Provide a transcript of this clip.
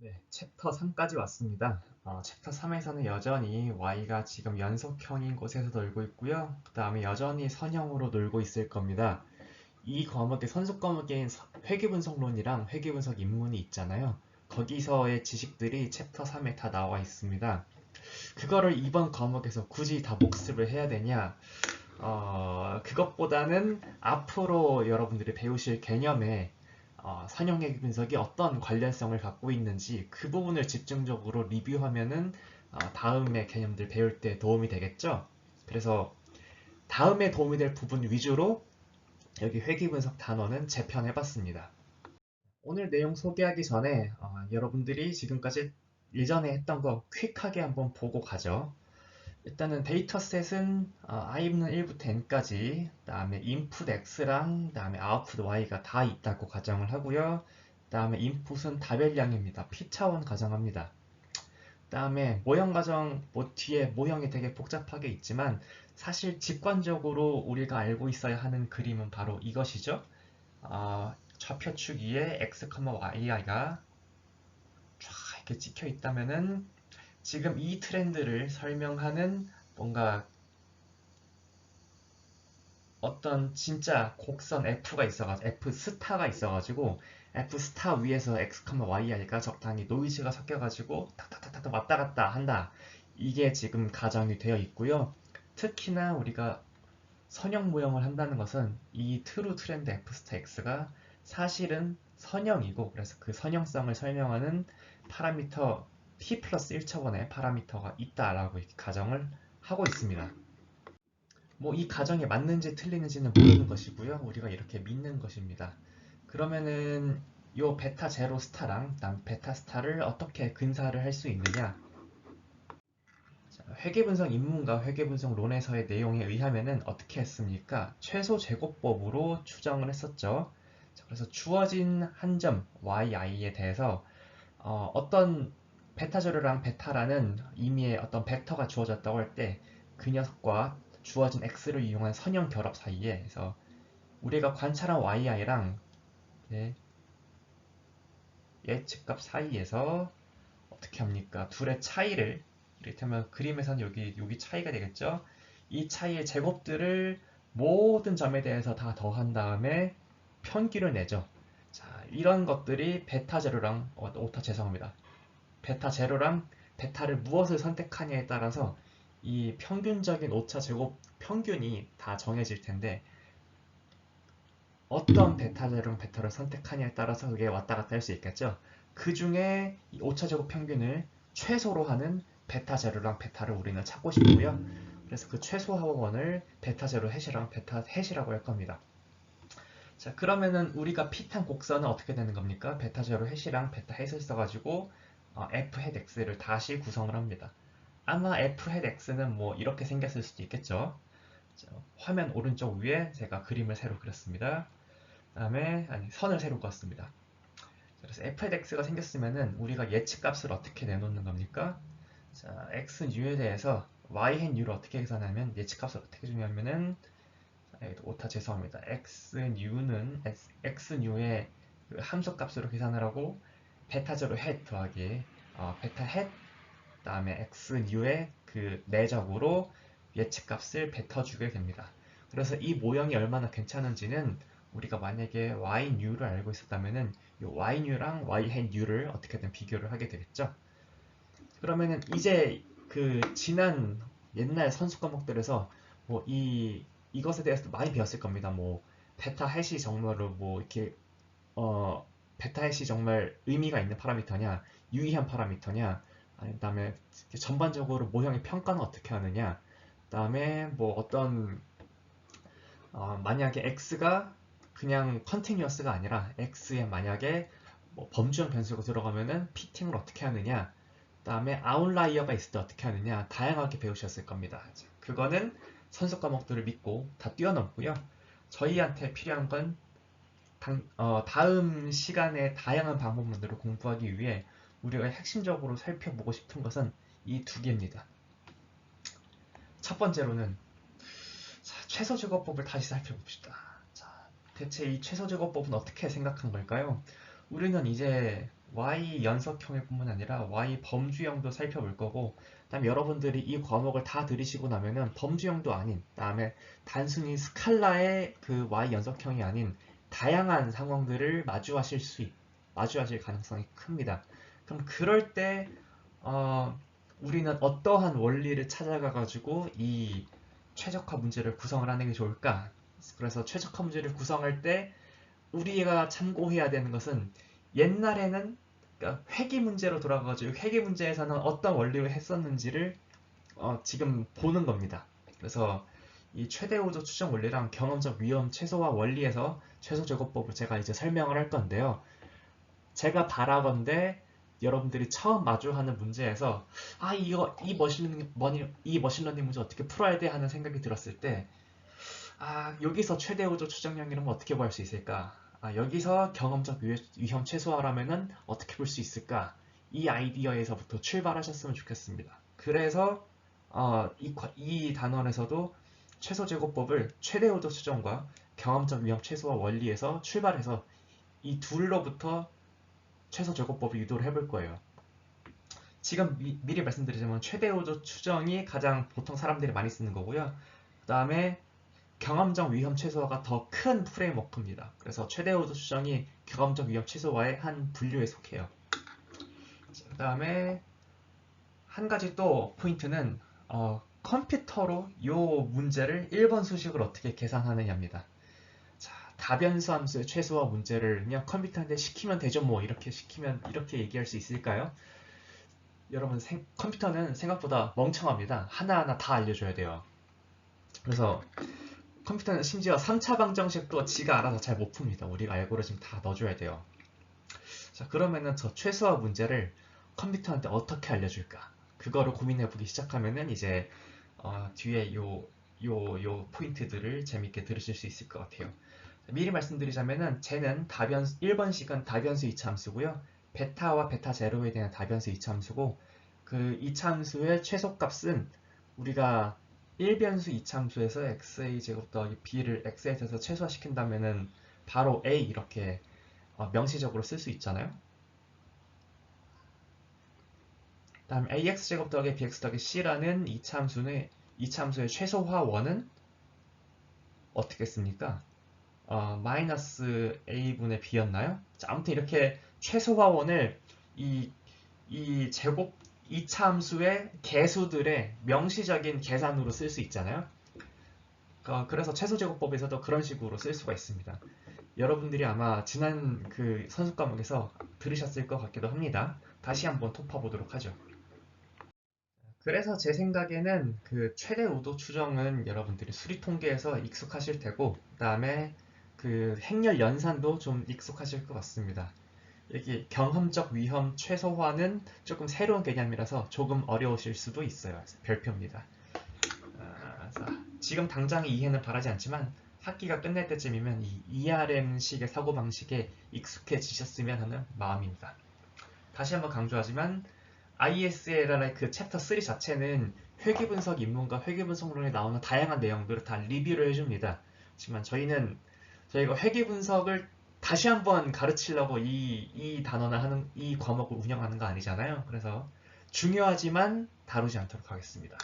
네, 챕터 3까지 왔습니다. 챕터 3에서는 여전히 Y가 지금 연속형인 곳에서 놀고 있고요. 그 다음에 여전히 선형으로 놀고 있을 겁니다. 이 과목의 선수 과목인 회귀분석론이랑 회귀분석 입문이 있잖아요. 거기서의 지식들이 챕터 3에 다 나와 있습니다. 그거를 이번 과목에서 굳이 다 복습을 해야 되냐? 그것보다는 앞으로 여러분들이 배우실 개념에 선형외 분석이 어떤 관련성을 갖고 있는지 그 부분을 집중적으로 리뷰하면은 다음에 개념들 배울 때 도움이 되겠죠. 그래서 다음에 도움이 될 부분 위주로 여기 회귀 분석 단원은 재편해봤습니다. 오늘 내용 소개하기 전에 여러분들이 지금까지 예전에 했던 거 퀵하게 한번 보고 가죠. 일단은 데이터셋은 i는 1부터 n까지, 그다음에 input x랑 그다음에 output y가 다 있다고 가정을 하고요. 그다음에 input은 다별량입니다. p 차원 가정합니다. 그다음에 모형 가정, 뭐 뒤에 모형이 되게 복잡하게 있지만 사실 직관적으로 우리가 알고 있어야 하는 그림은 바로 이것이죠. 좌표축 위에 x, yi가 쫙 이렇게 찍혀 있다면은 지금 이 트렌드를 설명하는 뭔가 어떤 진짜 곡선 F가 있어가지고 F 스타가 있어가지고 F 스타 위에서 X, YI가 적당히 노이즈가 섞여가지고 탁탁탁탁 왔다 갔다 한다. 이게 지금 가정이 되어 있고요. 특히나 우리가 선형 모형을 한다는 것은 이 트루 트렌드 F 스타 X가 사실은 선형이고 그래서 그 선형성을 설명하는 파라미터 P 플러스 1차원의 파라미터가 있다라고 이렇게 가정을 하고 있습니다. 뭐 이 가정이 맞는지 틀리는지는 모르는 것이고요. 우리가 이렇게 믿는 것입니다. 그러면은 요 베타 제로 스타랑 난 베타 스타를 어떻게 근사를 할 수 있느냐? 회계분석 입문과 회계분석론에서의 내용에 의하면은 어떻게 했습니까? 최소 제곱법으로 추정을 했었죠. 그래서 주어진 한 점 yi에 대해서 떤 베타 제로랑 베타라는 의미의 어떤 벡터가 주어졌다고 할 때 그 녀석과 주어진 x를 이용한 선형 결합 사이에서 우리가 관찰한 yi랑 예측값 사이에서 어떻게 합니까? 둘의 차이를 이를테면 그림에서는 여기 차이가 되겠죠? 이 차이의 제곱들을 모든 점에 대해서 다 더한 다음에 편기를 내죠. 자, 이런 것들이 베타 제로랑 오타 죄송합니다. 베타 제로랑 베타를 무엇을 선택하냐에 따라서 이 평균적인 오차 제곱 평균이 다 정해질 텐데 어떤 베타 제로랑 베타를 선택하냐에 따라서 그게 왔다 갔다 할 수 있겠죠. 그 중에 이 오차 제곱 평균을 최소로 하는 베타 제로랑 베타를 우리는 찾고 싶고요. 그래서 그 최소 합원을 베타 제로 해시랑 베타 해시라고 할 겁니다. 자, 그러면은 우리가 핏한 곡선은 어떻게 되는 겁니까? 베타 제로 해시랑 베타 해시를 써가지고 f hat x를 다시 구성을 합니다. 아마 f hat x는 뭐 이렇게 생겼을 수도 있겠죠. 자, 화면 오른쪽 위에 제가 그림을 새로 그렸습니다. 다음에 선을 새로 그었습니다. 그래서 f hat x가 생겼으면은 우리가 예측값을 어떻게 내놓는 겁니까? 자, x new에 대해서 y hat new를 어떻게 계산하면 예측값을 어떻게 주냐면은 오타 죄송합니다. x new의 그 함수 값으로 계산을 하고 베타 제로 헷 더하기 베타 헷 다음에 x new의 그 내적으로 예측값을 뱉어주게 됩니다. 그래서 이 모형이 얼마나 괜찮은지는 우리가 만약에 y new를 알고 있었다면은 이 y new랑 y hat new를 어떻게든 비교를 하게 되겠죠. 그러면은 이제 그 지난 옛날 선수 과목들에서 뭐 이것에 대해서 많이 배웠을 겁니다. 뭐 베타 햇이 정말로 뭐 이렇게 베타 햇이 정말 의미가 있는 파라미터냐, 유의한 파라미터냐, 아니 그다음에 전반적으로 모형의 평가는 어떻게 하느냐, 그다음에 뭐 어떤 만약에 x가 그냥 컨티뉴어스가 아니라 x에 만약에 뭐 범주형 변수가 들어가면은 피팅을 어떻게 하느냐, 그다음에 아웃라이어가 있을 때 어떻게 하느냐 다양하게 배우셨을 겁니다. 그거는 선수 과목들을 믿고 다 뛰어넘고요. 저희한테 필요한 건 다음 시간에 다양한 방법론으로 공부하기 위해 우리가 핵심적으로 살펴보고 싶은 것은 이 두 개입니다. 첫 번째로는 최소 제곱법을 다시 살펴봅시다. 자, 대체 이 최소 제곱법은 어떻게 생각한 걸까요? 우리는 이제 Y 연속형일 뿐만 아니라 Y 범주형도 살펴볼 거고, 그다음에 여러분들이 이 과목을 다 들으시고 나면은 범주형도 아닌, 그다음에 단순히 스칼라의 그 Y 연속형이 아닌 다양한 상황들을 마주하실 가능성이 큽니다. 그럼 그럴 때 우리는 어떠한 원리를 찾아가 가지고 이 최적화 문제를 구성을 하는 게 좋을까? 그래서 최적화 문제를 구성할 때 우리가 참고해야 되는 것은, 옛날에는 그러니까 회귀 문제로 돌아가가지고 회귀 문제에서는 어떤 원리를 했었는지를 지금 보는 겁니다. 그래서 이 최대 우조 추정 원리랑 경험적 위험 최소화 원리에서 최소 제곱법을 제가 이제 설명을 할 건데요. 제가 바라건대 여러분들이 처음 마주하는 문제에서 이 머신러닝 문제 어떻게 풀어야 돼 하는 생각이 들었을 때, 여기서 최대 우조 추정량이라면 어떻게 구할 수 있을까? 여기서 경험적 위험 최소화라면은 어떻게 볼 수 있을까? 이 아이디어에서부터 출발하셨으면 좋겠습니다. 그래서 이 단원에서도 최소 제곱법을 최대 우조 추정과 경험적 위험 최소화 원리에서 출발해서 이 둘로부터 최소 제곱법을 유도를 해볼 거예요. 지금 미리 말씀드리자면 최대 우조 추정이 가장 보통 사람들이 많이 쓰는 거고요. 그 다음에 경험적 위험 최소화가 더 큰 프레임워크입니다. 그래서 최대 우조 추정이 경험적 위험 최소화의 한 분류에 속해요. 그 다음에 한 가지 또 포인트는 컴퓨터로 이 문제를 1번 수식을 어떻게 계산하느냐입니다. 자, 다변수 함수의 최소화 문제를 그냥 컴퓨터한테 시키면 되죠, 뭐 이렇게 얘기할 수 있을까요? 여러분, 컴퓨터는 생각보다 멍청합니다. 하나하나 다 알려줘야 돼요. 그래서 컴퓨터는 심지어 3차 방정식도 지가 알아서 잘 못 풉니다. 우리가 알고리즘 다 넣어줘야 돼요. 자, 그러면은 저 최소화 문제를 컴퓨터한테 어떻게 알려줄까? 그거를 고민해보기 시작하면은 이제 뒤에 요 포인트들을 재밌게 들으실 수 있을 것 같아요. 미리 말씀드리자면은 쟤는 1번식은 다변수 이차함수고요. 베타와 베타 제로에 대한 다변수 이차함수고, 그 이차함수의 최소값은 우리가 1변수 이차함수에서 xa 제곱 더하기 b를 x에 대해서 최소화시킨다면은 바로 a 이렇게 명시적으로 쓸 수 있잖아요. 다음 ax 제곱 더하기 bx 더하기 c라는 이차함수의 최소화원은 어떻게 씁니까? 마이너스 a분의 b였나요? 자, 아무튼 이렇게 최소화원을 이 제곱 이차함수의 개수들의 명시적인 계산으로 쓸 수 있잖아요. 그래서 최소제곱법에서도 그런 식으로 쓸 수가 있습니다. 여러분들이 아마 지난 그 선수 과목에서 들으셨을 것 같기도 합니다. 다시 한번 톱파보도록 하죠. 그래서 제 생각에는 그 최대 우도 추정은 여러분들이 수리 통계에서 익숙하실 테고, 그 다음에 그 행렬 연산도 좀 익숙하실 것 같습니다. 여기 경험적 위험 최소화는 조금 새로운 개념이라서 조금 어려우실 수도 있어요. 별표입니다. 지금 당장 이해는 바라지 않지만 학기가 끝날 때쯤이면 이 ERM식의 사고방식에 익숙해지셨으면 하는 마음입니다. 다시 한번 강조하지만 ISLR의 그 챕터 3 자체는 회귀분석 입문과 회귀분석론에 나오는 다양한 내용들을 다 리뷰를 해줍니다. 하지만 저희가 회귀분석을 다시 한번 가르치려고 이 과목을 운영하는 거 아니잖아요. 그래서 중요하지만 다루지 않도록 하겠습니다.